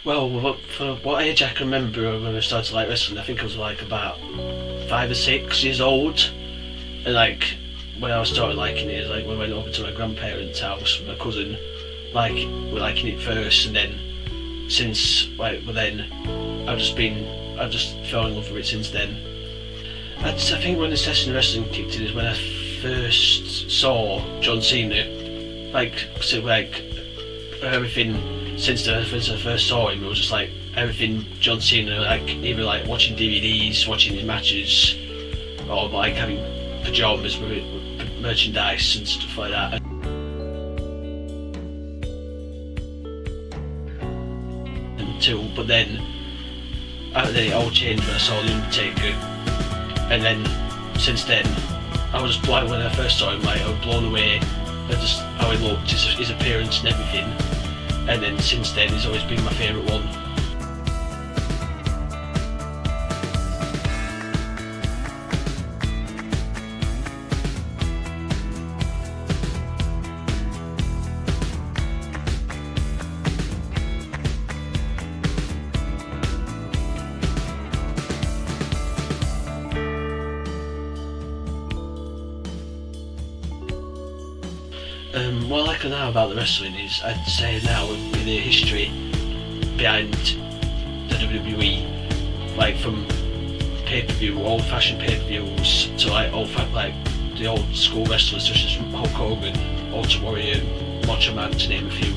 Well, for what age I can remember when I started to like wrestling, I think I was like about 5 or 6 years old, and like when I started liking it, like when I went over to my grandparents' house with my cousin, like we're liking it first, and then since like well then I've just fell in love with it since then. I think when the session wrestling kicked in is when I first saw John Cena. Like everything since I first saw him, it was just like everything John Cena, like either like watching DVDs, watching his matches, or like having pajamas with merchandise and stuff like that. Until, but then it all changed when I saw The Undertaker, and then since then I was like when I first saw him, like I was blown away at just how he looked, his appearance and everything, and then since then he's always been my favourite one. What I like now about the wrestling is, I'd say now, with the history behind the WWE, like from pay-per-view, old-fashioned pay-per-views to like like the old school wrestlers such as Hulk Hogan, Ultimate Warrior, Macho Man, to name a few,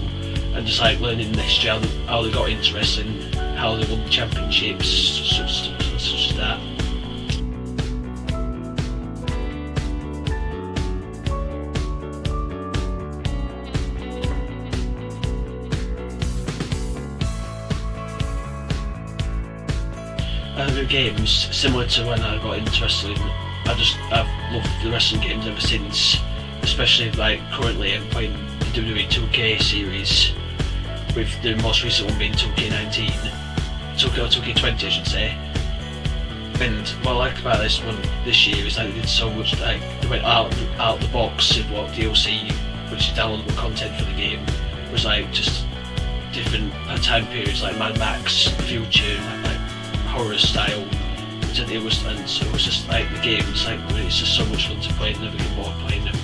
and just like learning the history, how they got into wrestling, how they won championships, such as that. The games, similar to when I got into wrestling, I've loved the wrestling games ever since. Especially like currently I'm playing the WWE 2K series, with the most recent one being 2K19, 2K20 I should say. And what I like about this one this year is that they did so much, like they went out the box with what DLC, which is downloadable content for the game, was like just different time periods like Mad Max, Future, like horror style. It was just like the games, like it's just so much fun to play and never get bored playing them.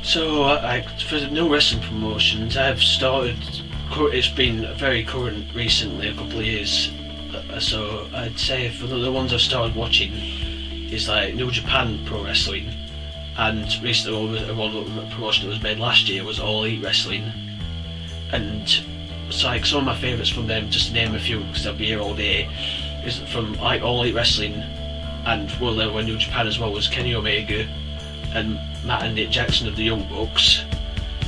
So, for the new wrestling promotions, I've started. It's been very current recently, a couple of years. So I'd say for the ones I've started watching is like New Japan Pro Wrestling, and recently one promotion that was made last year was All Elite Wrestling, and so like some of my favourites from them, just to name a few because I'll be here all day, is from like All Elite Wrestling and World Level New Japan as well, was Kenny Omega and Matt and Nick Jackson of the Young Bucks,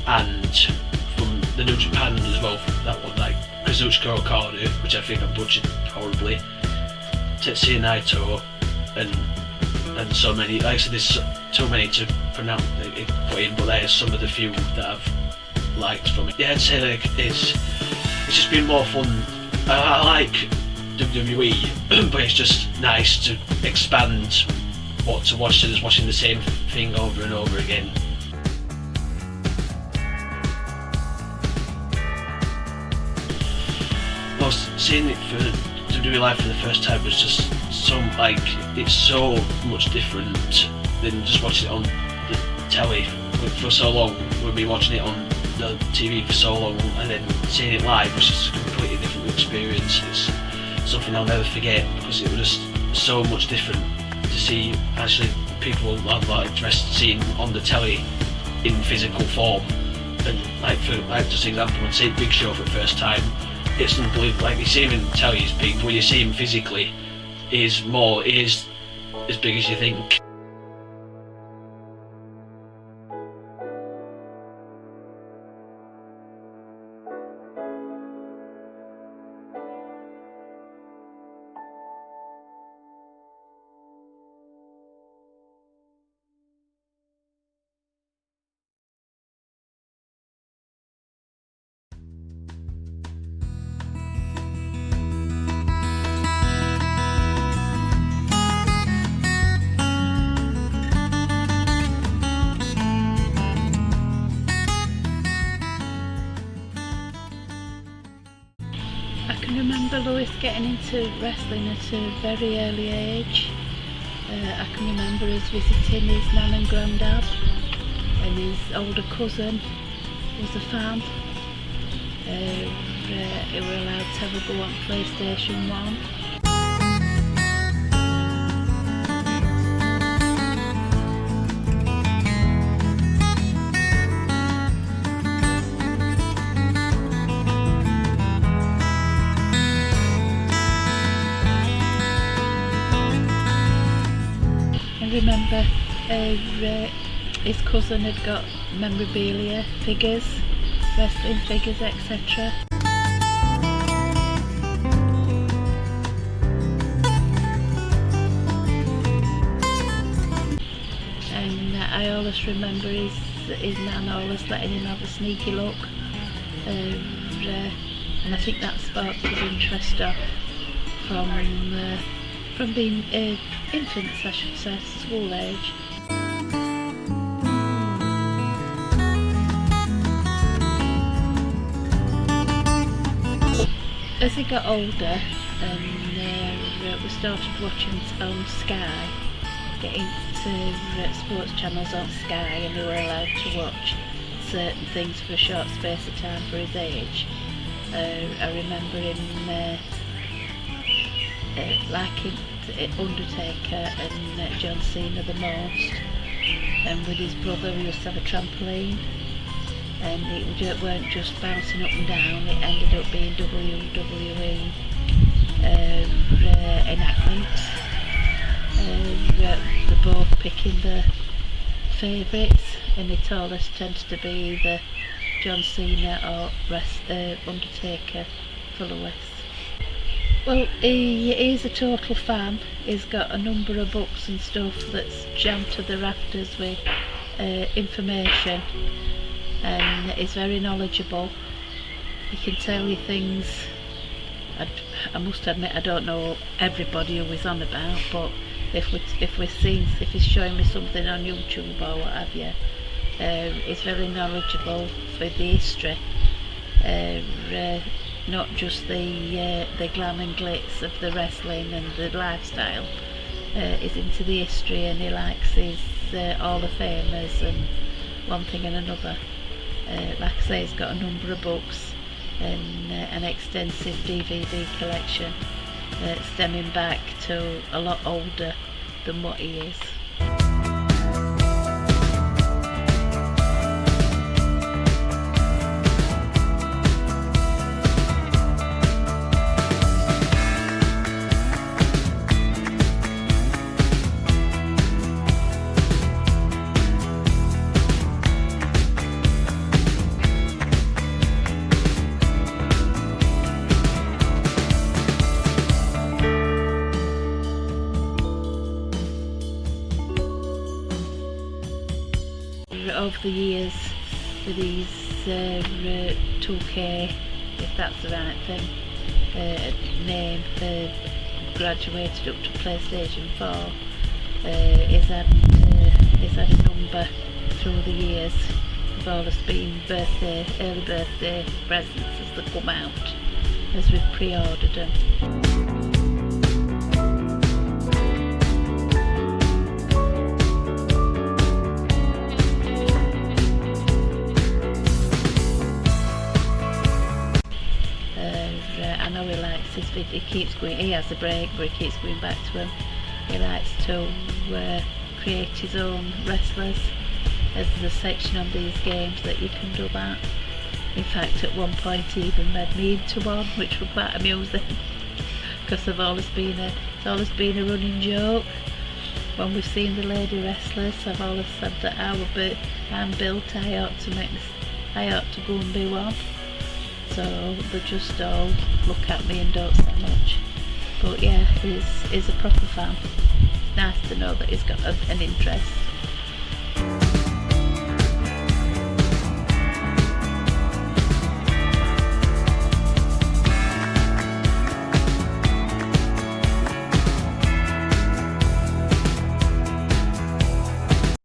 and from the New Japan as well, that one like Kazuchika Okada, which I think I butchered horribly, Tetsuya Naito, and so many. Like I said, there's too many to pronounce put in, but there's some of the few that I've liked from it. Yeah, I'd say like it's just been more fun. I like WWE, but it's just nice to expand what to watch than just watching the same thing over and over again. Well, seeing it for WWE Live for the first time was just so like it's so much different than just watching it on the telly for so long. We've been watching it on the TV for so long, and then seeing it live was just a completely different experience. It's something I'll never forget because it was just so much different to see actually people I've like seen on the telly in physical form. And like for like just example, when seeing Big Show for the first time, it's unbelievable. Like you see him in telly, he's big, but when you see him physically, he is as big as you think. just getting into wrestling at a very early age. I can remember us visiting his nan and granddad, and his older cousin was a fan. We were allowed to have a go on PlayStation 1. I remember his cousin had got memorabilia, figures, wrestling figures, etc. And I always remember his nan always letting him have a sneaky look, and I think that sparked his interest off from being infants, I should say, school age. As he got older and we started watching on Sky, getting to sports channels on Sky, and we were allowed to watch certain things for a short space of time for his age. I remember him liking Undertaker and John Cena the most, and with his brother we used to have a trampoline, and it weren't just bouncing up and down, it ended up being WWE enactments. They're both picking the favourites, and it always tends to be either John Cena or Undertaker for Lewis. Well, he is a total fan. He's got a number of books and stuff that's jammed to the rafters with information, and he's very knowledgeable. He can tell you things. I must admit I don't know everybody who he's on about, but if he's showing me something on YouTube or what have you, he's very knowledgeable with the history. Not just the glam and glitz of the wrestling and the lifestyle. He's into the history, and he likes his Hall of Famers and one thing and another. Like I say, he's got a number of books and an extensive DVD collection stemming back to a lot older than what he is. Over the years, with his 2K, if that's the right thing, name, graduated up to PlayStation 4. He's had a number through the years of always been early birthday presents as they come out, as we've pre-ordered them. I know he likes his video. He has a break, but he keeps going back to him. He likes to create his own wrestlers. There's a section on these games that you can do that. In fact, at one point he even made me into one, which was quite amusing, because it's always been a running joke. When we've seen the lady wrestlers, I've always said that I'm built, I ought to go and be one. So they just all look at me and don't say much. But yeah, he's a proper fan. It's nice to know that he's got an interest.